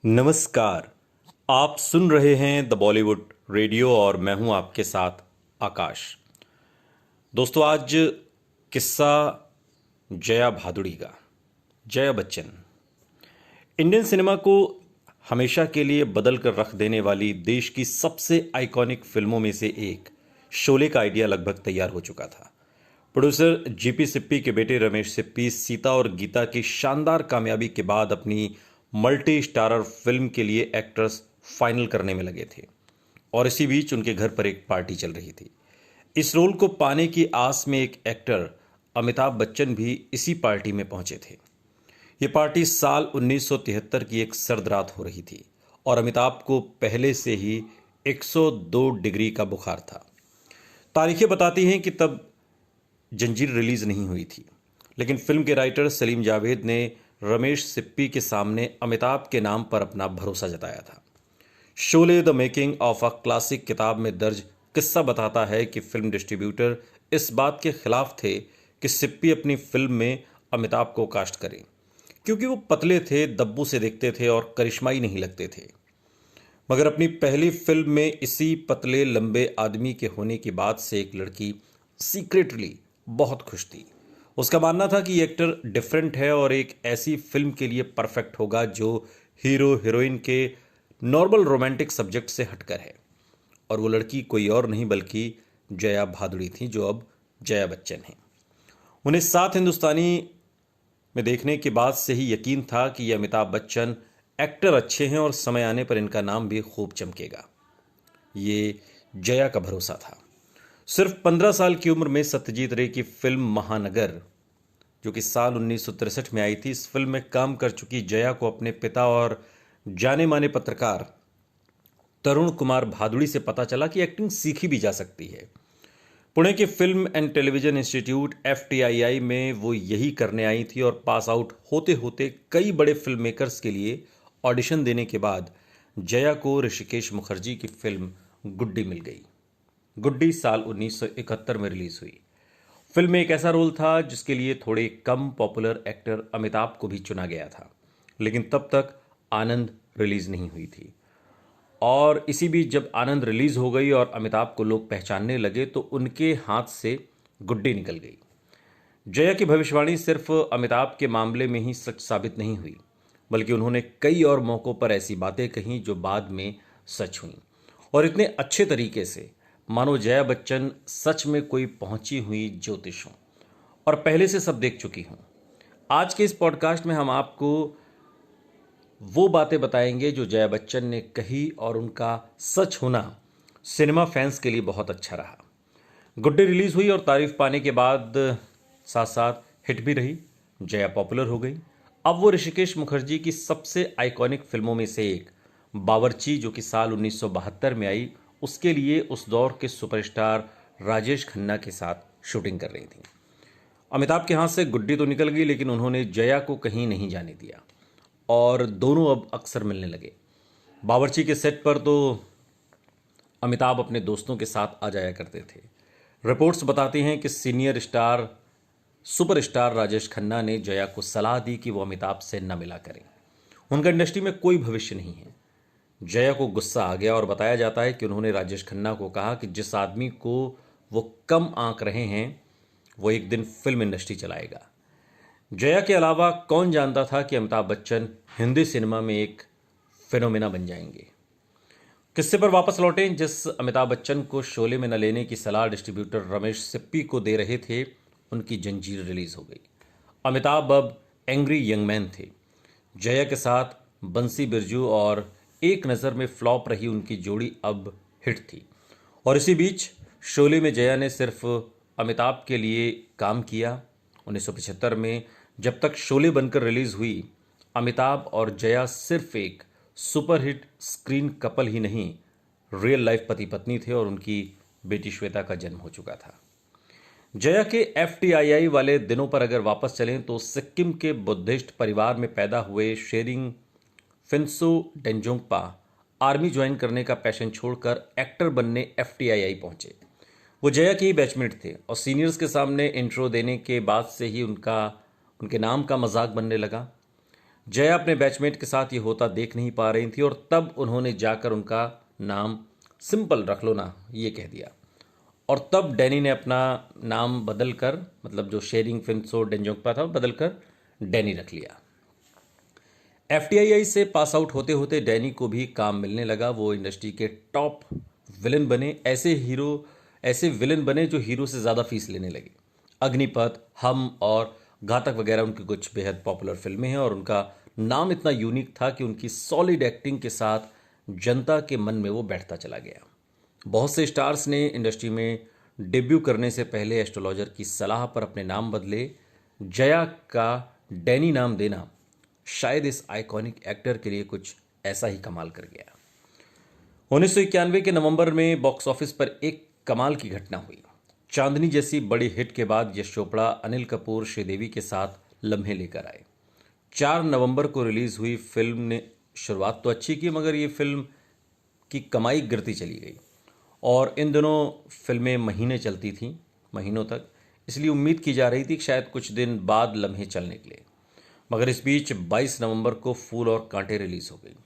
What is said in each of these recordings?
नमस्कार। आप सुन रहे हैं द बॉलीवुड रेडियो और मैं हूं आपके साथ आकाश। दोस्तों, आज किस्सा जया भादुड़ी का। जया बच्चन इंडियन सिनेमा को हमेशा के लिए बदल कर रख देने वाली देश की सबसे आइकॉनिक फिल्मों में से एक शोले का आइडिया लगभग तैयार हो चुका था। प्रोड्यूसर जीपी सिप्पी के बेटे रमेश सिप्पी सीता और गीता की शानदार कामयाबी के बाद अपनी मल्टी स्टारर फिल्म के लिए एक्टर्स फाइनल करने में लगे थे और इसी बीच उनके घर पर एक पार्टी चल रही थी। इस रोल को पाने की आस में एक एक्टर अमिताभ बच्चन भी इसी पार्टी में पहुंचे थे। ये पार्टी साल 1973 की एक सर्द रात हो रही थी और अमिताभ को पहले से ही 102 डिग्री का बुखार था। तारीखें बताती हैं कि तब जंजीर रिलीज नहीं हुई थी, लेकिन फिल्म के राइटर सलीम जावेद ने रमेश सिप्पी के सामने अमिताभ के नाम पर अपना भरोसा जताया था। Sholay the making of a classic किताब में दर्ज किस्सा बताता है कि फिल्म डिस्ट्रीब्यूटर इस बात के खिलाफ थे कि सिप्पी अपनी फिल्म में अमिताभ को कास्ट करें, क्योंकि वो पतले थे, दब्बू से दिखते थे और करिश्माई नहीं लगते थे। मगर अपनी पहली फिल्म में इसी पतले लंबे आदमी के होने की बात से एक लड़की सीक्रेटली बहुत खुश थी। उसका मानना था कि ये एक्टर डिफरेंट है और एक ऐसी फिल्म के लिए परफेक्ट होगा जो हीरो हीरोइन के नॉर्मल रोमांटिक सब्जेक्ट से हटकर है। और वो लड़की कोई और नहीं बल्कि जया भादुड़ी थी, जो अब जया बच्चन है। उन्हें सात हिंदुस्तानी में देखने के बाद से ही यकीन था कि ये अमिताभ बच्चन एक्टर अच्छे हैं और समय आने पर इनका नाम भी खूब चमकेगा। ये जया का भरोसा था। सिर्फ 15 साल की उम्र में सत्यजीत रे की फिल्म महानगर, जो कि साल 1963 में आई थी, इस फिल्म में काम कर चुकी जया को अपने पिता और जाने माने पत्रकार तरुण कुमार भादुड़ी से पता चला कि एक्टिंग सीखी भी जा सकती है। पुणे के film and television institute FTII में वो यही करने आई थी और पास आउट होते होते कई बड़े फिल्म मेकर्स के लिए ऑडिशन देने के बाद जया को ऋषिकेश मुखर्जी की फिल्म गुड्डी मिल गई। गुड्डी साल 1971 में रिलीज हुई। फिल्म में एक ऐसा रोल था जिसके लिए थोड़े कम पॉपुलर एक्टर अमिताभ को भी चुना गया था, लेकिन तब तक आनंद रिलीज नहीं हुई थी। और इसी बीच जब आनंद रिलीज हो गई और अमिताभ को लोग पहचानने लगे तो उनके हाथ से गुड्डी निकल गई। जया की भविष्यवाणी सिर्फ अमिताभ के मामले में ही सच साबित नहीं हुई, बल्कि उन्होंने कई और मौकों पर ऐसी बातें कहीं जो बाद में सच हुई, और इतने अच्छे तरीके से मानो जया बच्चन सच में कोई पहुंची हुई ज्योतिष हो और पहले से सब देख चुकी हूं। आज के इस पॉडकास्ट में हम आपको वो बातें बताएंगे जो जया बच्चन ने कही और उनका सच होना सिनेमा फैंस के लिए बहुत अच्छा रहा। गुड्डे रिलीज हुई और तारीफ पाने के बाद साथ साथ हिट भी रही। जया पॉपुलर हो गई। अब वो ऋषिकेश मुखर्जी की सबसे आइकॉनिक फिल्मों में से एक बावर्ची, जो कि साल 1972 में आई, उसके लिए उस दौर के सुपरस्टार राजेश खन्ना के साथ शूटिंग कर रही थी। अमिताभ के हाथ से गुड्डी तो निकल गई, लेकिन उन्होंने जया को कहीं नहीं जाने दिया और दोनों अब अक्सर मिलने लगे। बावर्ची के सेट पर तो अमिताभ अपने दोस्तों के साथ आ जाया करते थे। रिपोर्ट्स बताती हैं कि senior star superstar Rajesh Khanna ने जया को सलाह दी कि वो अमिताभ से न मिला करें, उनका इंडस्ट्री में कोई भविष्य नहीं है। जया को गुस्सा आ गया और बताया जाता है कि उन्होंने राजेश खन्ना को कहा कि जिस आदमी को वो कम आंक रहे हैं वो एक दिन फिल्म इंडस्ट्री चलाएगा। जया के अलावा कौन जानता था कि अमिताभ बच्चन हिंदी सिनेमा में एक फिनोमेना बन जाएंगे। किस्से पर वापस लौटें। जिस अमिताभ बच्चन को शोले में न लेने की सलाह डिस्ट्रीब्यूटर रमेश सिप्पी को दे रहे थे, उनकी जंजीर रिलीज हो गई। अमिताभ अब एंग्री यंग मैन थे। जया के साथ बंसी बिरजू और एक नज़र में फ्लॉप रही उनकी जोड़ी अब हिट थी। और इसी बीच शोले में जया ने सिर्फ अमिताभ के लिए काम किया। 1975 में जब तक शोले बनकर रिलीज हुई, अमिताभ और जया सिर्फ एक सुपरहिट स्क्रीन कपल ही नहीं, रियल लाइफ पति पत्नी थे और उनकी बेटी श्वेता का जन्म हो चुका था। जया के FTII वाले दिनों पर अगर वापस चलें तो सिक्किम के बुद्धिस्ट परिवार में पैदा हुए शेरिंग फिन्सो डेंजोंगपा आर्मी ज्वाइन करने का पैशन छोड़कर एक्टर बनने FTII पहुंचे। वो जया के ही बैचमेट थे और सीनियर्स के सामने इंट्रो देने के बाद से ही उनके नाम का मजाक बनने लगा। जया अपने बैचमेट के साथ ये होता देख नहीं पा रही थी और तब उन्होंने जाकर उनका नाम सिंपल रख लो ना ये कह दिया। और तब डैनी ने अपना नाम बदलकर, मतलब जो शेयरिंग फिल्म शो डेंजोंगपा था, बदलकर डैनी रख लिया। एफटीआई से पास आउट होते होते डैनी को भी काम मिलने लगा। वो इंडस्ट्री के टॉप विलन बने, ऐसे विलन बने जो हीरो से ज़्यादा फीस लेने लगे। अग्निपथ, हम और घातक वगैरह उनकी कुछ बेहद पॉपुलर फिल्में हैं और उनका नाम इतना यूनिक था कि उनकी सॉलिड एक्टिंग के साथ जनता के मन में वो बैठता चला गया। बहुत से स्टार्स ने इंडस्ट्री में डेब्यू करने से पहले एस्ट्रोलॉजर की सलाह पर अपने नाम बदले। जया का डैनी नाम देना शायद इस आइकॉनिक एक्टर के लिए कुछ ऐसा ही कमाल कर गया। 1991 के नवंबर में बॉक्स ऑफिस पर एक कमाल की घटना हुई। चांदनी जैसी बड़ी हिट के बाद यश चोपड़ा अनिल कपूर श्रीदेवी के साथ लम्हे लेकर आए। 4 नवंबर को रिलीज हुई फिल्म ने शुरुआत तो अच्छी की, मगर ये फिल्म की कमाई गिरती चली गई और इन दिनों फिल्में महीने चलती थीं, महीनों तक, इसलिए उम्मीद की जा रही थी कि शायद कुछ दिन बाद लम्हे चल निकले। मगर इस बीच 22 नवंबर को फूल और कांटे रिलीज हो गई।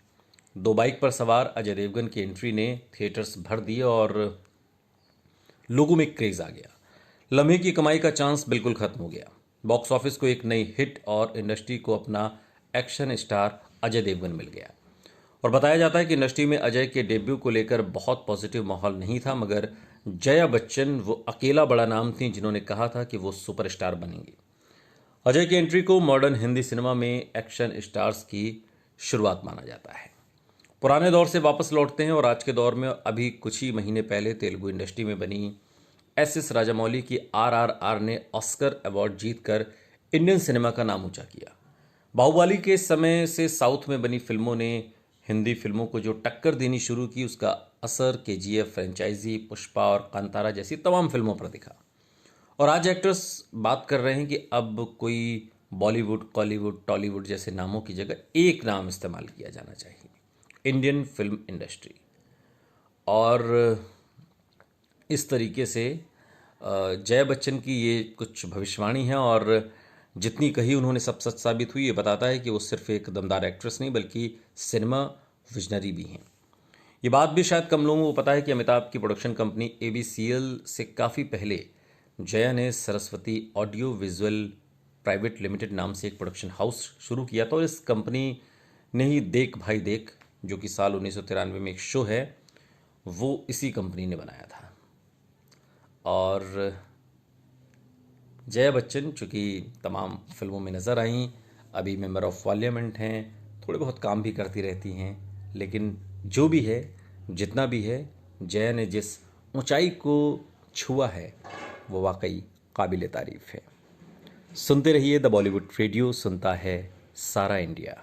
2 बाइक पर सवार अजय देवगन की एंट्री ने थिएटर्स भर दिए और लोगों में क्रेज आ गया। लम्हे की कमाई का चांस बिल्कुल खत्म हो गया। बॉक्स ऑफिस को एक नई हिट और इंडस्ट्री को अपना एक्शन स्टार अजय देवगन मिल गया। और बताया जाता है कि इंडस्ट्री में अजय के डेब्यू को लेकर बहुत पॉजिटिव माहौल नहीं था, मगर जया बच्चन वो अकेला बड़ा नाम थी जिन्होंने कहा था कि वो सुपरस्टार बनेंगी। अजय की एंट्री को मॉडर्न हिंदी सिनेमा में एक्शन स्टार्स की शुरुआत माना जाता है। पुराने दौर से वापस लौटते हैं और आज के दौर में अभी कुछ ही महीने पहले तेलुगु इंडस्ट्री में बनी एस राजामौली की RRR ने ऑस्कर अवार्ड जीतकर इंडियन सिनेमा का नाम ऊंचा किया। बाहुबली के समय से साउथ में बनी फिल्मों ने हिंदी फिल्मों को जो टक्कर देनी शुरू की, उसका असर KGF फ्रेंचाइजी, पुष्पा और कांतारा जैसी तमाम फिल्मों पर दिखा। और आज एक्टर्स बात कर रहे हैं कि अब कोई बॉलीवुड, कॉलीवुड, टॉलीवुड जैसे नामों की जगह एक नाम इस्तेमाल किया जाना चाहिए, इंडियन फिल्म इंडस्ट्री। और इस तरीके से जया बच्चन की ये कुछ भविष्यवाणी है और जितनी कही उन्होंने सब सच साबित हुई। ये बताता है कि वो सिर्फ एक दमदार एक्ट्रेस नहीं बल्कि सिनेमा विजनरी भी हैं। ये बात भी शायद कम लोगों को पता है कि अमिताभ की प्रोडक्शन कंपनी ABCL से काफ़ी पहले जया ने Saraswati audio visual private limited नाम से एक प्रोडक्शन हाउस शुरू किया था और इस कंपनी ने ही देख भाई देख, जो कि साल 1993 में एक शो है, वो इसी कंपनी ने बनाया था। और जया बच्चन चूँकि तमाम फिल्मों में नज़र आईं, अभी मेंबर ऑफ पार्लियामेंट हैं, थोड़े बहुत काम भी करती रहती हैं, लेकिन जो भी है, जितना भी है, जया ने जिस ऊंचाई को छुआ है वो वाकई काबिल तारीफ़ है। सुनते रहिए द बॉलीवुड रेडियो, सुनता है सारा इंडिया।